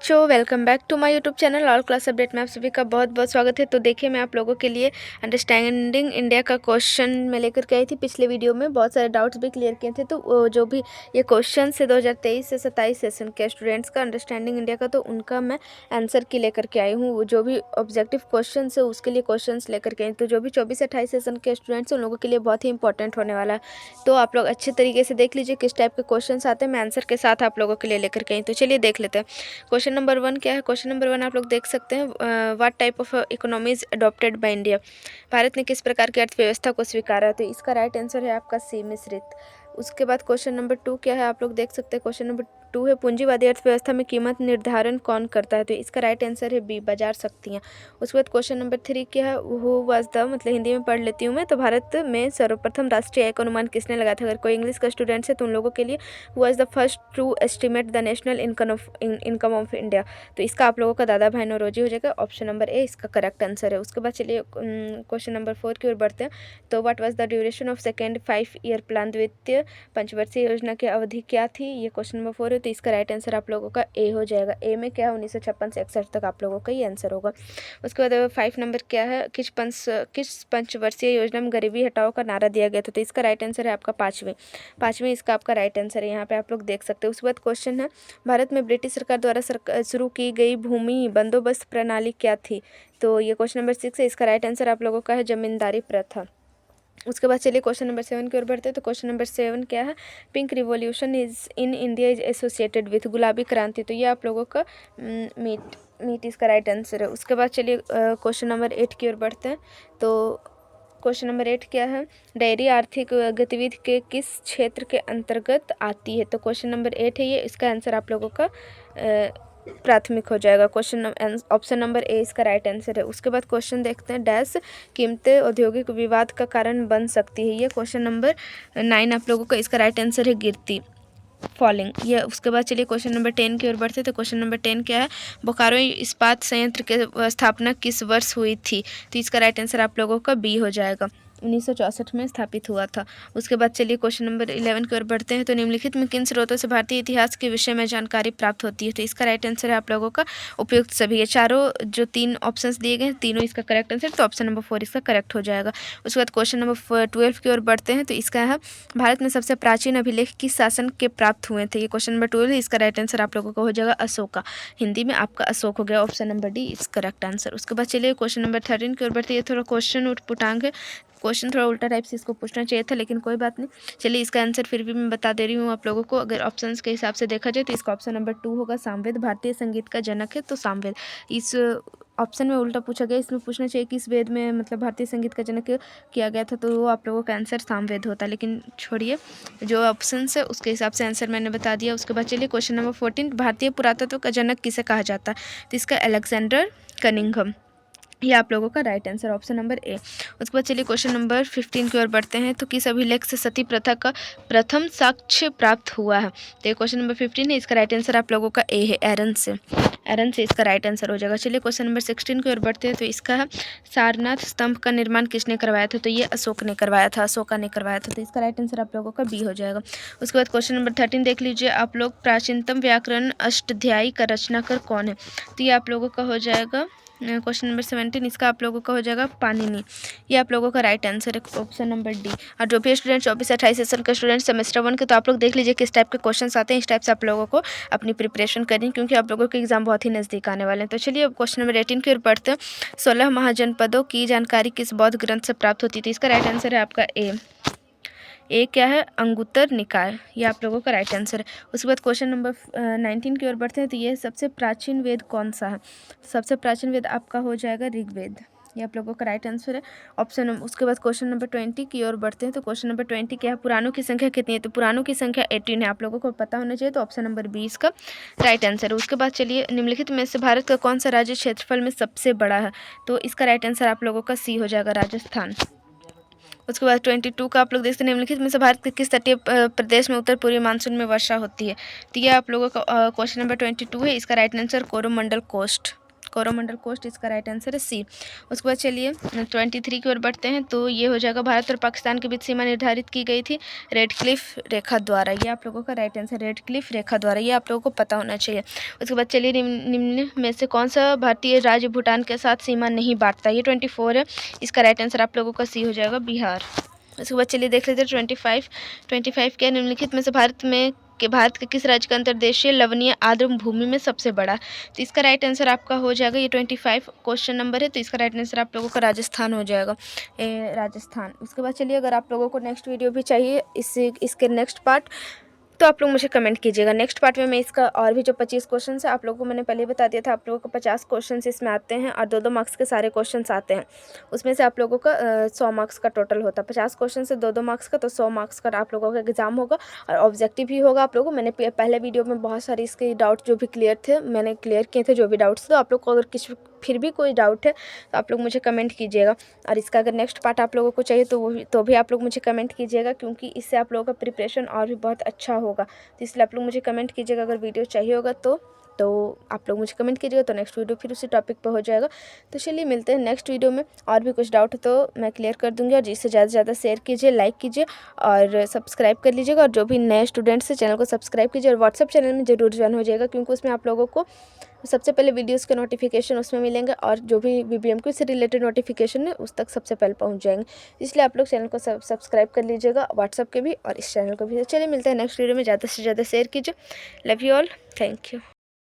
बच्चों, welcome back to my YouTube channel all class update में आप सभी का बहुत बहुत स्वागत है। तो देखिए, मैं आप लोगों के लिए अंडरस्टैंडिंग इंडिया का क्वेश्चन में लेकर के आई थी। पिछले वीडियो में बहुत सारे डाउट्स भी क्लियर किए थे। तो जो भी ये क्वेश्चन है 2023 से 27 सेशन के स्टूडेंट्स का अंडरस्टैंडिंग इंडिया का, तो उनका मैं आंसर की लेकर के आई हूँ। जो भी ऑब्जेक्टिव क्वेश्चन है उसके लिए क्वेश्चन लेकर के आई। तो जो भी 24 से 28 सेशन के स्टूडेंट्स हैं उन लोगों के लिए बहुत ही इंपॉर्टेंट होने वाला है। तो आप लोग अच्छे तरीके से देख लीजिए किस टाइप के क्वेश्चन आते हैं। मैं आंसर के साथ आप लोगों के लिए लेकर के आई। तो चलिए देख लेते हैं। क्वेश्चन नंबर 1 क्या है। क्वेश्चन नंबर 1 आप लोग देख सकते हैं, what type of economy is adopted by India. Bharat ने किस प्रकार की अर्थव्यवस्था को स्वीकारा है। तो इसका राइट आंसर है आपका सी, मिश्रित। उसके बाद क्वेश्चन नंबर 2 क्या है, आप लोग देख सकते हैं। क्वेश्चन नंबर 2 है, पूंजीवादी अर्थव्यवस्था में कीमत निर्धारण कौन करता है। तो इसका राइट आंसर है बी, बाजार शक्तियाँ। उसके बाद क्वेश्चन नंबर 3 क्या है, हु वाज द, मतलब हिंदी में पढ़ लेती हूँ मैं। तो भारत में सर्वप्रथम राष्ट्रीय आय का अनुमान किसने लगाया था। अगर कोई इंग्लिश का स्टूडेंट्स है तो उन लोगों के लिए who was the first to estimate the national income of India. तो इसका आप लोगों का दादा भाई नौरोजी हो जाएगा। ऑप्शन नंबर ए इसका करेक्ट आंसर है। उसके बाद चलिए क्वेश्चन नंबर 4 की ओर बढ़ते हैं। तो what was the duration of second 5 year plan, द्वितीय पंचवर्षीय योजना की अवधि क्या थी। ये क्वेश्चन नंबर 4 है। तो इसका राइट आंसर आप लोगों का ए हो जाएगा। ए में क्या है, 1956 से 61 तक आप लोगों का ये आंसर होगा। उसके बाद 5 नंबर क्या है, किस पंचवर्षीय योजना में गरीबी हटाओ का नारा दिया गया था। तो इसका राइट आंसर है आपका पाँचवें इसका आपका राइट आंसर है। यहाँ पे आप लोग देख सकते हो। उसके बाद क्वेश्चन है, भारत में ब्रिटिश सरकार द्वारा शुरू की गई भूमि बंदोबस्त प्रणाली क्या थी। तो ये क्वेश्चन नंबर 6 है। इसका राइट आंसर आप लोगों का है जमींदारी प्रथा। उसके बाद चलिए क्वेश्चन नंबर 7 की ओर बढ़ते हैं। तो क्वेश्चन नंबर 7 क्या है, pink revolution is in India is associated with, गुलाबी क्रांति। तो ये आप लोगों का मीट इसका राइट आंसर है। उसके बाद चलिए क्वेश्चन नंबर 8 की ओर बढ़ते हैं। तो क्वेश्चन नंबर 8 क्या है, डेयरी आर्थिक गतिविधि के किस क्षेत्र के अंतर्गत आती है। तो क्वेश्चन नंबर 8 है ये। इसका आंसर आप लोगों का प्राथमिक हो जाएगा। ऑप्शन नंबर ए इसका राइट आंसर है। उसके बाद क्वेश्चन देखते हैं, डैश कीमतें औद्योगिक विवाद का कारण बन सकती है। ये क्वेश्चन नंबर 9 आप लोगों का, इसका राइट आंसर है गिरती, फॉलिंग। ये उसके बाद चलिए क्वेश्चन नंबर 10 की ओर बढ़ते। तो क्वेश्चन नंबर 10 क्या है, बोकारो इस्पात संयंत्र की स्थापना किस वर्ष हुई थी। तो इसका राइट आंसर आप लोगों का बी हो जाएगा, 1964 में स्थापित हुआ था। उसके बाद चलिए क्वेश्चन नंबर 11 की ओर बढ़ते हैं। तो निम्नलिखित में किन स्रोतों से भारतीय इतिहास के विषय में जानकारी प्राप्त होती है। तो इसका राइट आंसर है आप लोगों का उपयुक्त सभी। ये चारों जो 3 ऑप्शंस दिए गए हैं तीनों इसका करेक्ट आंसर। तो ऑप्शन नंबर 4 इसका करेक्ट हो जाएगा। उसके बाद क्वेश्चन नंबर 12 की ओर बढ़ते हैं। तो इसका है, भारत में सबसे प्राचीन अभिलेख किस शासन के प्राप्त हुए थे। ये क्वेश्चन नंबर 12 है। इसका राइट आंसर आप लोगों को हो जाएगा अशोका। हिंदी में आपका अशोक हो गया। Option number D is correct answer. उसके बाद चलिए क्वेश्चन नंबर 13 की ओर बढ़ते हैं। ये थोड़ा क्वेश्चन उठपुटांग है, क्वेश्चन थोड़ा उल्टा टाइप से इसको पूछना चाहिए था, लेकिन कोई बात नहीं। चलिए इसका आंसर फिर भी मैं बता दे रही हूँ आप लोगों को। अगर ऑप्शंस के हिसाब से देखा जाए तो इसका ऑप्शन नंबर 2 होगा, सामवेद। भारतीय संगीत का जनक है तो सामवेद। इस ऑप्शन में उल्टा पूछा गया, इसमें पूछना चाहिए किस वेद में मतलब भारतीय संगीत का जनक किया गया था, तो वो आप लोगों का आंसर सामवेद होता। लेकिन छोड़िए, जो ऑप्शन है उसके हिसाब से आंसर मैंने बता दिया। उसके बाद चलिए क्वेश्चन नंबर 14, भारतीय पुरातत्व का जनक किसे कहा जाता है। तो इसका अलेक्जेंडर कनिंघम। ये आप लोगों का right answer, option number A. उसके बाद चलिए क्वेश्चन नंबर 15 की ओर बढ़ते हैं। तो किस अभिलेख से सती प्रथा का प्रथम साक्ष्य प्राप्त हुआ है। तो ये क्वेश्चन नंबर 15 है। इसका राइट आंसर आप लोगों का ए है, एरन से इसका राइट आंसर हो जाएगा। चलिए क्वेश्चन नंबर 16 की ओर बढ़ते हैं। तो इसका है, सारनाथ स्तंभ का निर्माण किसने करवाया था। तो ये अशोका ने करवाया था। तो इसका राइट आंसर आप लोगों का बी हो जाएगा। उसके बाद क्वेश्चन नंबर 13 देख लीजिए आप लोग, प्राचीनतम व्याकरण अष्टाध्यायी का रचनाकार कौन है। तो ये आप लोगों का हो जाएगा क्वेश्चन नंबर 17, इसका आप लोगों का हो जाएगा पाणिनि। ये आप लोगों का राइट आंसर है, ऑप्शन नंबर डी। और जो भी स्टूडेंट 24 से 28 सेशन के स्टूडेंट सेमेस्टर 1 के, तो आप लोग देख लीजिए किस टाइप के क्वेश्चंस आते हैं। इस टाइप से आप लोगों को अपनी प्रिपरेशन करनी, क्योंकि आप लोगों के एग्जाम बहुत ही नज़दीक आने वाले हैं। तो चलिए अब क्वेश्चन नंबर 18 की ओर बढ़ते हैं। 16 महाजनपदों की जानकारी किस बौद्ध ग्रंथ से प्राप्त होती थी। इसका राइट आंसर है आपका ए क्या है, अंगुत्तर निकाय। ये आप लोगों का राइट आंसर है। उसके बाद क्वेश्चन नंबर 19 की ओर बढ़ते हैं। तो ये सबसे प्राचीन वेद कौन सा है। सबसे प्राचीन वेद आपका हो जाएगा ऋग्वेद। ये आप लोगों का राइट आंसर है, ऑप्शन। उसके बाद क्वेश्चन नंबर 20 की ओर बढ़ते हैं। तो क्वेश्चन नंबर 20 क्या है, पुराणों की संख्या कितनी है। तो पुराणों की संख्या 18 है, आप लोगों को पता होना चाहिए। तो ऑप्शन नंबर 20 का राइट आंसर है। उसके बाद चलिए, निम्नलिखित में से भारत का कौन सा राज्य क्षेत्रफल में सबसे बड़ा है। तो इसका राइट आंसर आप लोगों का सी हो जाएगा, राजस्थान। उसके बाद 22 का आप लोग देखते हैं, निम्नलिखित में से भारत के किस तटीय प्रदेश में उत्तर पूर्वी मानसून में वर्षा होती है। तो ये आप लोगों का क्वेश्चन नंबर 22 है। इसका right answer Coromandel coast. Coromandel coast, इसका राइट आंसर है सी। उसके बाद चलिए 23 की ओर बढ़ते हैं। तो ये हो जाएगा, भारत और पाकिस्तान के बीच सीमा निर्धारित की गई थी रेड क्लिफ रेखा द्वारा। ये आप लोगों का राइट आंसर, रेड क्लिफ रेखा द्वारा। ये आप लोगों को पता होना चाहिए। उसके बाद चलिए निम्न में से कौन सा भारतीय राज्य भूटान के साथ सीमा नहीं बांटता। ये 24 है, इसका राइट आंसर आप लोगों का सी हो जाएगा, बिहार। उसके बाद चलिए देख लेते हैं 25 क्या निम्नलिखित में से भारत के किस राज्य का अंतर्देशीय लवणीय आर्द्र भूमि में सबसे बड़ा। तो इसका राइट आंसर आपका हो जाएगा, ये 25 क्वेश्चन नंबर है, तो इसका राइट आंसर आप लोगों का राजस्थान हो जाएगा, राजस्थान। उसके बाद चलिए, अगर आप लोगों को नेक्स्ट वीडियो भी चाहिए इसके नेक्स्ट पार्ट, तो आप लोग मुझे कमेंट कीजिएगा। नेक्स्ट पार्ट में मैं इसका और भी जो 25 क्वेश्चन है, आप लोगों को मैंने पहले ही बता दिया था, आप लोगों को 50 क्वेश्चन इसमें आते हैं और 2-2 मार्क्स के सारे क्वेश्चन आते हैं। उसमें से आप लोगों का 100 मार्क्स का टोटल होता है। 50 क्वेश्चन से 2-2 मार्क्स का, तो 100 मार्क्स का आप लोगों का एग्जाम होगा और ऑब्जेक्टिव भी होगा आप लोगों को। मैंने पहले वीडियो में बहुत सारे इसके डाउट जो भी क्लियर थे, मैंने क्लियर किए थे जो भी डाउट्स थे। तो आप लोग को अगर फिर भी कोई डाउट है तो आप लोग मुझे कमेंट कीजिएगा। और इसका अगर नेक्स्ट पार्ट आप लोगों को चाहिए तो भी आप लोग मुझे कमेंट कीजिएगा, क्योंकि इससे आप लोगों का प्रिपरेशन और भी बहुत अच्छा होगा। तो इसलिए आप लोग मुझे कमेंट कीजिएगा, अगर वीडियो चाहिए होगा तो आप लोग मुझे कमेंट कीजिएगा, तो नेक्स्ट वीडियो फिर उसी टॉपिक पर हो जाएगा। तो चलिए मिलते हैं नेक्स्ट वीडियो में। और भी कुछ डाउट है तो मैं क्लियर कर दूँगी। और जिससे ज़्यादा से ज़्यादा शेयर कीजिए, लाइक कीजिए और सब्सक्राइब कर लीजिएगा। और जो भी नए स्टूडेंट्स हैं, चैनल को सब्सक्राइब कीजिए और व्हाट्सअप चैनल में ज़रूर ज्वाइन हो जाएगा, क्योंकि उसमें आप लोगों को सबसे पहले वीडियोस के नोटिफिकेशन उसमें मिलेंगे और जो भी BBMQ से रिलेटेड नोटिफिकेशन है उस तक सबसे पहले पहुंच जाएंगे। इसलिए आप लोग चैनल को सब्सक्राइब कर लीजिएगा, व्हाट्सअप के भी और इस चैनल को भी। चलिए मिलते हैं नेक्स्ट वीडियो में। ज़्यादा से ज़्यादा शेयर कीजिए। Love you all, thank you.